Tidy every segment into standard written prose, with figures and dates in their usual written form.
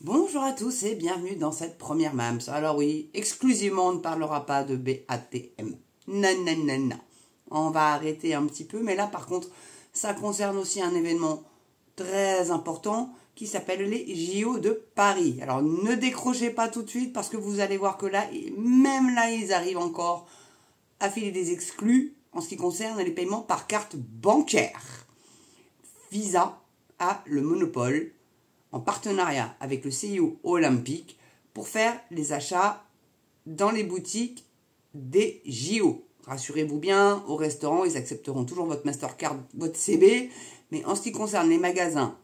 Bonjour à tous et bienvenue dans cette première MAMS. Alors oui, exclusivement on ne parlera pas de BATM. Non, non, non, non. On va arrêter un petit peu, mais là par contre, ça concerne aussi un événement très important qui s'appelle les JO de Paris. Alors ne décrochez pas tout de suite parce que vous allez voir que là, même là, ils arrivent encore à filer des exclus en ce qui concerne les paiements par carte bancaire. Visa a le monopole en partenariat avec le CIO olympique pour faire les achats dans les boutiques des JO. Rassurez-vous bien, au restaurant, ils accepteront toujours votre Mastercard, votre CB, mais en ce qui concerne les magasins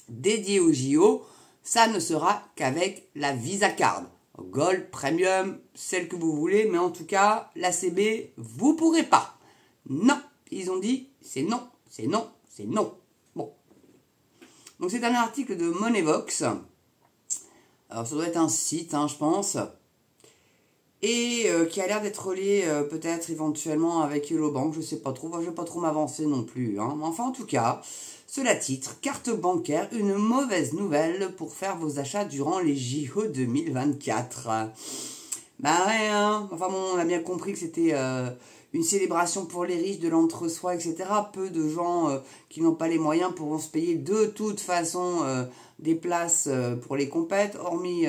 dédiés aux JO, ça ne sera qu'avec la Visa Card. Gold, Premium, celle que vous voulez, mais en tout cas, la CB, vous ne pourrez pas. Non, ils ont dit, c'est non, c'est non, c'est non. Bon. Donc c'est un article de Moneyvox. Alors ça doit être un site, je pense. Et qui a l'air d'être relié peut-être éventuellement avec Hello Bank, je sais pas trop, je vais pas trop m'avancer non plus. Enfin en tout cas, cela titre, carte bancaire, une mauvaise nouvelle pour faire vos achats durant les JO 2024. Bah ouais, enfin bon, on a bien compris que c'était une célébration pour les riches, de l'entre-soi, etc. Peu de gens qui n'ont pas les moyens pourront se payer de toute façon des places pour les compètes, hormis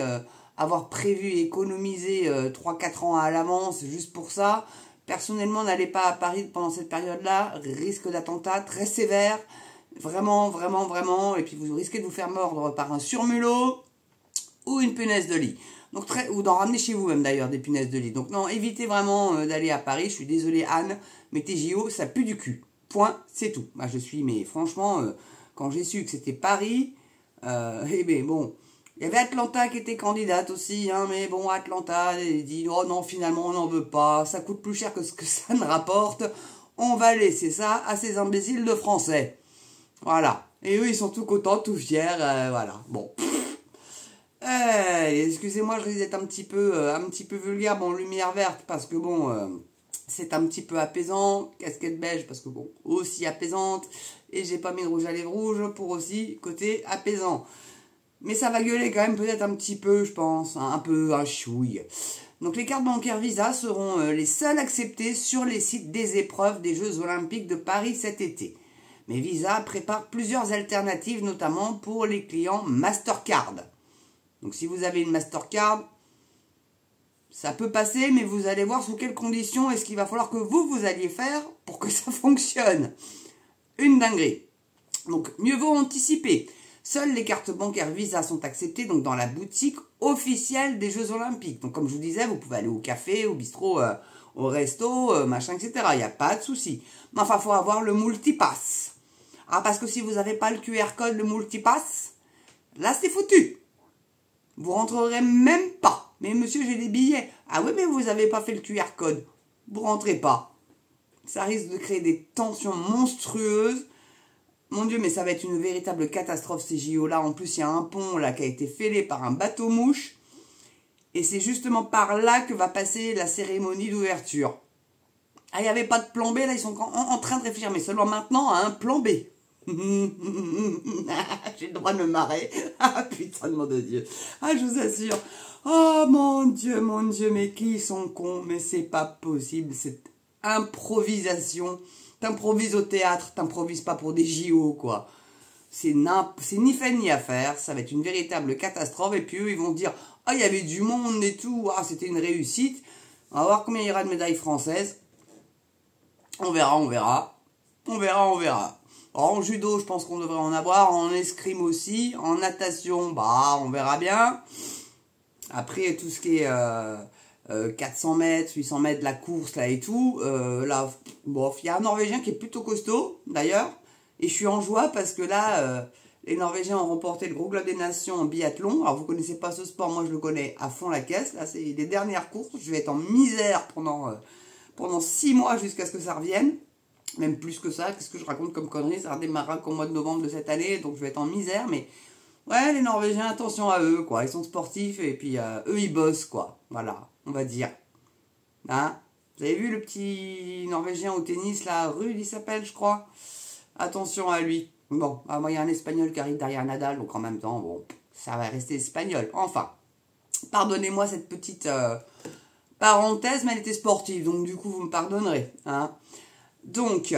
avoir prévu et économisé 3-4 ans à l'avance juste pour ça. Personnellement, n'allez pas à Paris pendant cette période-là, risque d'attentat très sévère, vraiment, vraiment, vraiment, et puis vous risquez de vous faire mordre par un surmulot ou une punaise de lit. Donc ou d'en ramener chez vous même d'ailleurs des punaises de lit. Donc non, évitez vraiment d'aller à Paris. Je suis désolé Anne, mais tes JO, ça pue du cul. Point, c'est tout. Moi je suis, mais franchement, quand j'ai su que c'était Paris, eh bien bon, il y avait Atlanta qui était candidate aussi, mais bon, Atlanta, elle dit, oh non, finalement on n'en veut pas, ça coûte plus cher que ce que ça ne rapporte, on va laisser ça à ces imbéciles de Français. Voilà. Et eux, ils sont tout contents, tout fiers, voilà. Bon. Excusez-moi, je risque d'être un petit peu vulgaire, bon, lumière verte, parce que bon, c'est un petit peu apaisant, casquette beige, parce que bon, aussi apaisante, et j'ai pas mis de rouge à lèvres rouge pour aussi côté apaisant. Mais ça va gueuler quand même peut-être un petit peu, je pense, un peu, un chouille. Donc les cartes bancaires Visa seront les seules acceptées sur les sites des épreuves des Jeux Olympiques de Paris cet été. Mais Visa prépare plusieurs alternatives, notamment pour les clients Mastercard. Donc si vous avez une Mastercard, ça peut passer, mais vous allez voir sous quelles conditions est-ce qu'il va falloir que vous alliez faire pour que ça fonctionne. Une dinguerie. Donc mieux vaut anticiper. Seules les cartes bancaires Visa sont acceptées donc dans la boutique officielle des Jeux Olympiques. Donc comme je vous disais, vous pouvez aller au café, au bistrot, au resto, machin, etc. Il n'y a pas de souci. Mais enfin, il faut avoir le multipass. Parce que si vous n'avez pas le QR code, le multipass, là c'est foutu. Vous rentrerez même pas. Mais monsieur, j'ai des billets. Ah oui, mais vous n'avez pas fait le QR code. Vous rentrez pas. Ça risque de créer des tensions monstrueuses. Mon Dieu, mais ça va être une véritable catastrophe ces JO-là. En plus, il y a un pont là qui a été fêlé par un bateau-mouche. Et c'est justement par là que va passer la cérémonie d'ouverture. Il n'y avait pas de plan B, là, ils sont en train de réfléchir. Mais seulement maintenant à un plan B. J'ai le droit de me marrer. Putain de mon Dieu. Je vous assure. Oh mon Dieu, mais qui sont cons. Mais c'est pas possible, cette improvisation. T'improvises au théâtre, t'improvises pas pour des JO, quoi. C'est ni fait ni à faire, ça va être une véritable catastrophe. Et puis eux, ils vont dire, il y avait du monde et tout, c'était une réussite. On va voir combien il y aura de médailles françaises. On verra. En judo, je pense qu'on devrait en avoir. En escrime aussi. En natation, on verra bien. Après, tout ce qui est 400 mètres, 800 mètres, la course, là et tout. Là, bon, il y a un Norvégien qui est plutôt costaud, d'ailleurs. Et je suis en joie parce que là, les Norvégiens ont remporté le gros globe des nations en biathlon. Alors, vous connaissez pas ce sport, moi je le connais à fond la caisse. Là, c'est les dernières courses. Je vais être en misère pendant 6 mois jusqu'à ce que ça revienne. Même plus que ça, qu'est-ce que je raconte comme conneries, ça redémarrera qu'au mois de novembre de cette année, donc je vais être en misère, mais ouais, les Norvégiens, attention à eux, quoi, ils sont sportifs, et puis eux, ils bossent, quoi, voilà, on va dire. Vous avez vu le petit Norvégien au tennis, là, Ruud, il s'appelle, je crois. Attention à lui. Bon, moi, il y a un Espagnol qui arrive derrière Nadal, donc en même temps, bon, ça va rester espagnol. Enfin, pardonnez-moi cette petite parenthèse, mais elle était sportive, donc du coup, vous me pardonnerez. Hein. Donc,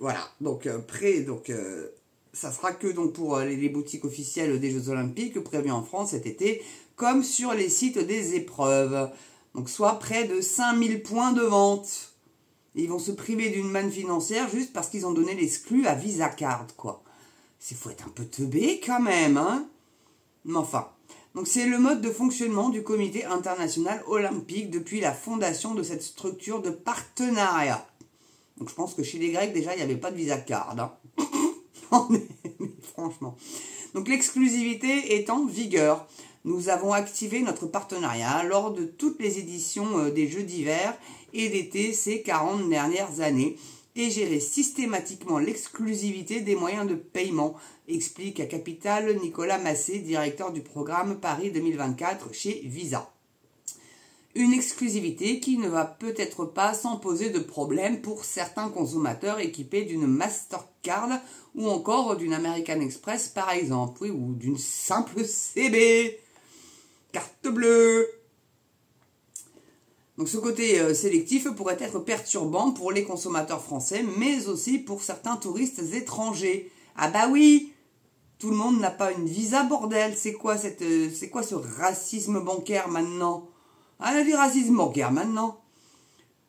voilà. Donc, ça sera que donc pour les boutiques officielles des Jeux Olympiques prévues en France cet été, comme sur les sites des épreuves. Donc, soit près de 5000 points de vente. Et ils vont se priver d'une manne financière juste parce qu'ils ont donné l'exclu à Visa Card, quoi. C'est faut être un peu teubé quand même, hein. Mais enfin. Donc, c'est le mode de fonctionnement du Comité international olympique depuis la fondation de cette structure de partenariat. Donc, je pense que chez les Grecs, déjà, il n'y avait pas de Visa Card, hein. Non, mais franchement. Donc, l'exclusivité est en vigueur. Nous avons activé notre partenariat lors de toutes les éditions des Jeux d'hiver et d'été ces 40 dernières années et gérer systématiquement l'exclusivité des moyens de paiement, explique à Capital Nicolas Massé, directeur du programme Paris 2024 chez Visa. Une exclusivité qui ne va peut-être pas sans poser de problème pour certains consommateurs équipés d'une Mastercard ou encore d'une American Express par exemple, oui, ou d'une simple CB, carte bleue. Donc ce côté sélectif pourrait être perturbant pour les consommateurs français, mais aussi pour certains touristes étrangers. Ah bah oui, tout le monde n'a pas une visa, bordel. C'est quoi ce racisme bancaire maintenant? Ah, on a du racisme bancaire maintenant.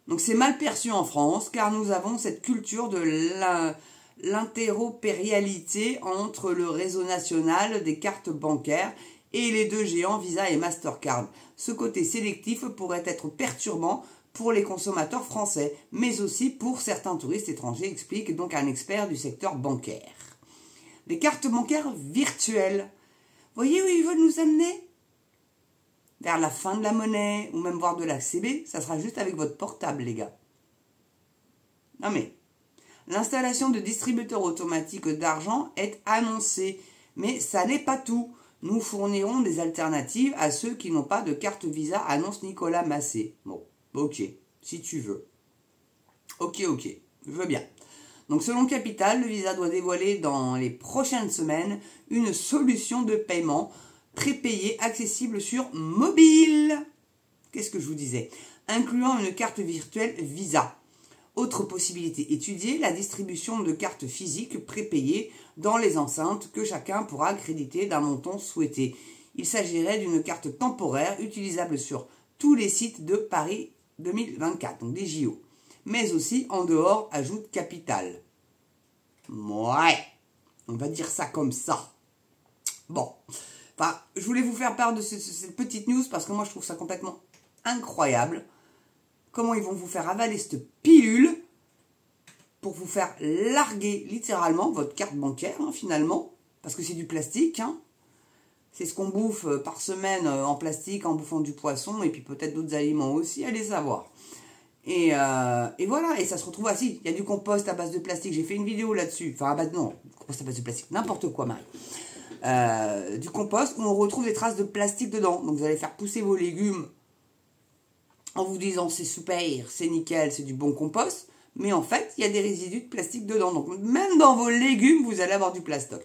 Donc c'est mal perçu en France, car nous avons cette culture de l'interopérabilité entre le réseau national des cartes bancaires et les deux géants Visa et Mastercard. Ce côté sélectif pourrait être perturbant pour les consommateurs français, mais aussi pour certains touristes étrangers, explique donc un expert du secteur bancaire. Les cartes bancaires virtuelles. Voyez où ils veulent nous amener? Vers la fin de la monnaie, ou même voir de la CB, ça sera juste avec votre portable, les gars. Non mais, l'installation de distributeurs automatiques d'argent est annoncée, mais ça n'est pas tout. Nous fournirons des alternatives à ceux qui n'ont pas de carte Visa, annonce Nicolas Massé. Bon, ok, si tu veux. Ok, je veux bien. Donc selon Capital, le Visa doit dévoiler dans les prochaines semaines une solution de paiement prépayé accessible sur mobile. Qu'est-ce que je vous disais? Incluant une carte virtuelle Visa. Autre possibilité étudiée, la distribution de cartes physiques prépayées dans les enceintes que chacun pourra accréditer d'un montant souhaité. Il s'agirait d'une carte temporaire utilisable sur tous les sites de Paris 2024, donc des JO. Mais aussi en dehors, ajoute Capital. Ouais, on va dire ça comme ça. Bon, enfin, je voulais vous faire part de cette petite news parce que moi je trouve ça complètement incroyable. Comment ils vont vous faire avaler cette pilule pour vous faire larguer littéralement votre carte bancaire, hein, finalement, parce que c'est du plastique, hein. C'est ce qu'on bouffe par semaine en plastique, en bouffant du poisson, et puis peut-être d'autres aliments aussi, allez savoir. Et voilà, et ça se retrouve assis. Il y a du compost à base de plastique, j'ai fait une vidéo là-dessus. Enfin, non, compost à base de plastique, n'importe quoi, Marie. Du compost où on retrouve des traces de plastique dedans. Donc vous allez faire pousser vos légumes en vous disant c'est super, c'est nickel, c'est du bon compost, mais en fait, il y a des résidus de plastique dedans. Donc même dans vos légumes, vous allez avoir du plastoc.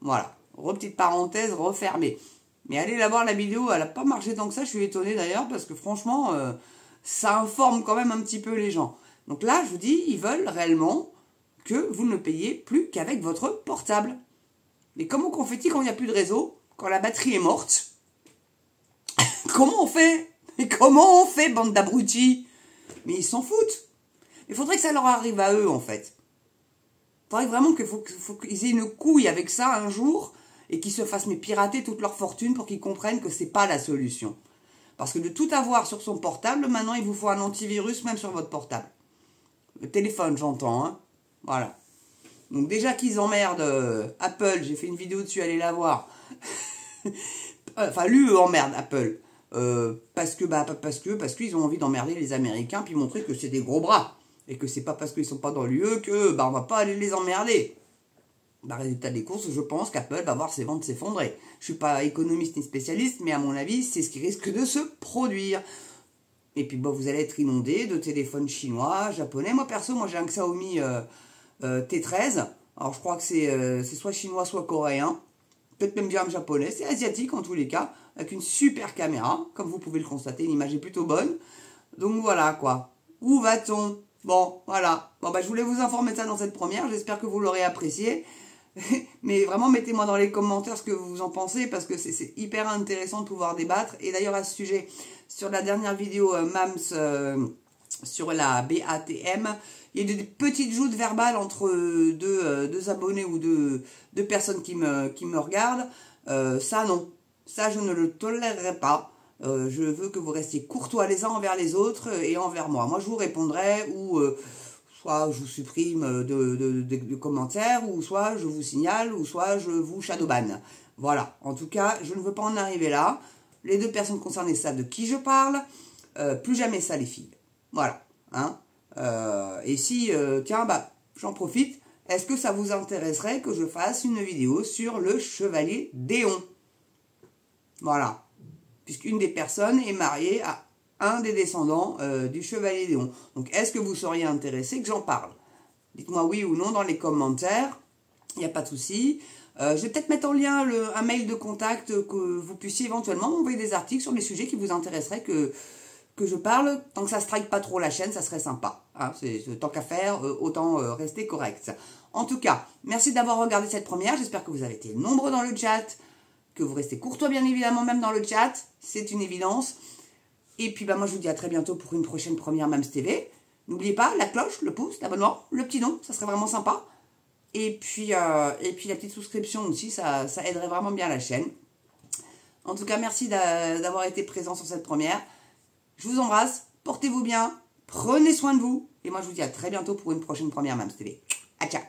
Voilà, petite parenthèse refermée. Mais allez la voir la vidéo, elle n'a pas marché tant que ça, je suis étonnée d'ailleurs, parce que franchement, ça informe quand même un petit peu les gens. Donc là, je vous dis, ils veulent réellement que vous ne payiez plus qu'avec votre portable. Mais comment qu'on fait-il quand il n'y a plus de réseau, quand la batterie est morte? Comment on fait? Mais comment on fait, bande d'abrutis? Mais ils s'en foutent. Il faudrait que ça leur arrive à eux, en fait. Il faudrait vraiment qu'il faut qu'ils aient une couille avec ça un jour et qu'ils se fassent pirater toute leur fortune pour qu'ils comprennent que c'est pas la solution. Parce que de tout avoir sur son portable, maintenant, il vous faut un antivirus même sur votre portable. Le téléphone, j'entends, hein. Voilà. Donc déjà qu'ils emmerdent Apple, j'ai fait une vidéo dessus, allez la voir. Enfin, lui emmerde Apple. Parce qu'ils ont envie d'emmerder les Américains puis montrer que c'est des gros bras et que c'est pas parce qu'ils sont pas dans l'UE que on va pas aller les emmerder. Résultat des courses, je pense qu'Apple va voir ses ventes s'effondrer. Je suis pas économiste ni spécialiste, mais à mon avis, c'est ce qui risque de se produire. Et puis vous allez être inondé de téléphones chinois, japonais. Moi perso, j'ai un Xiaomi T13. Alors, je crois que c'est soit chinois, soit coréen. Peut-être même bien japonais. C'est asiatique en tous les cas, avec une super caméra. Comme vous pouvez le constater, l'image est plutôt bonne. Donc voilà quoi. Où va-t-on? Bon, voilà. Bon, bah, je voulais vous informer de ça dans cette première. J'espère que vous l'aurez apprécié. Mais vraiment, mettez-moi dans les commentaires ce que vous en pensez, parce que c'est hyper intéressant de pouvoir débattre. Et d'ailleurs, à ce sujet, sur la dernière vidéo MAMS sur la BATM, il y a eu des petites joutes verbales entre deux abonnés ou deux personnes qui me regardent. Ça, non. Ça, je ne le tolérerai pas. Je veux que vous restiez courtois les uns envers les autres et envers moi. Moi, je vous répondrai ou soit je vous supprime de commentaires, ou soit je vous signale, ou soit je vous shadowban. Voilà. En tout cas, je ne veux pas en arriver là. Les deux personnes concernées savent de qui je parle. Plus jamais ça, les filles. Voilà. Hein. Et si, tiens, bah, j'en profite. Est-ce que ça vous intéresserait que je fasse une vidéo sur le chevalier Déon? Voilà. Puisqu'une des personnes est mariée à un des descendants du chevalier Déon. Donc, est-ce que vous seriez intéressé que j'en parle? Dites-moi oui ou non dans les commentaires. Il n'y a pas de souci. Je vais peut-être mettre en lien un mail de contact que vous puissiez éventuellement m'envoyer des articles sur les sujets qui vous intéresseraient que je parle. Tant que ça ne strike pas trop la chaîne, ça serait sympa. Hein, tant qu'à faire, autant rester correct. En tout cas, merci d'avoir regardé cette première. J'espère que vous avez été nombreux dans le chat, que vous restez courtois bien évidemment même dans le chat. C'est une évidence. Et puis bah, moi je vous dis à très bientôt pour une prochaine première MAMS TV. N'oubliez pas la cloche, le pouce, l'abonnement, le petit nom, ça serait vraiment sympa. Et puis la petite souscription aussi, ça aiderait vraiment bien la chaîne. En tout cas, merci d'avoir été présent sur cette première. Je vous embrasse, portez-vous bien, prenez soin de vous. Et moi je vous dis à très bientôt pour une prochaine première MAMS TV. À ciao.